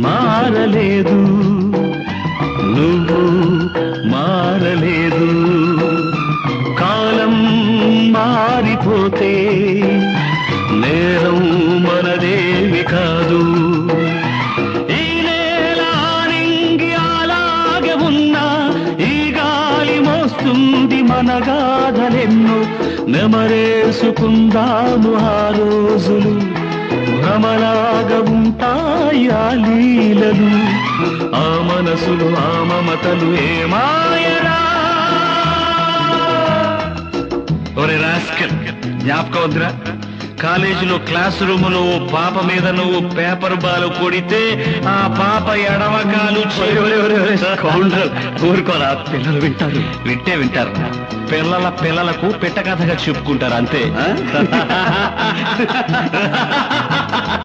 మారలేదు, నువ్వు మారలేదు. కాలం మారిపోతే నేరం మనదేవి కాదు. ఈ నేల నింగి అలాగే ఉన్నా ఈ గాలి మోస్తుంది మన గాథలెన్నో. నెమరేసుకుందాము ఆ రోజులు, భ్రమలాగా ఉంటాయి ఆ లీలలు. ఆ మనసులు ఆ మమతలు ఏమాయరా. ఒరే రాస్కెల్, జ్ఞాపకం వద్దురా? కాలేజీలో క్లాస్ రూములో పాప మీద నువ్వు పేపర్ బాల్ కొడితే ఆ పాప ఎడమకాలు ఊరుకోరా, పిల్లలు వింటారు. వింటే వింటారు, పిల్లలకు పెట్ట కథగా చెప్పుకుంటారు అంతే.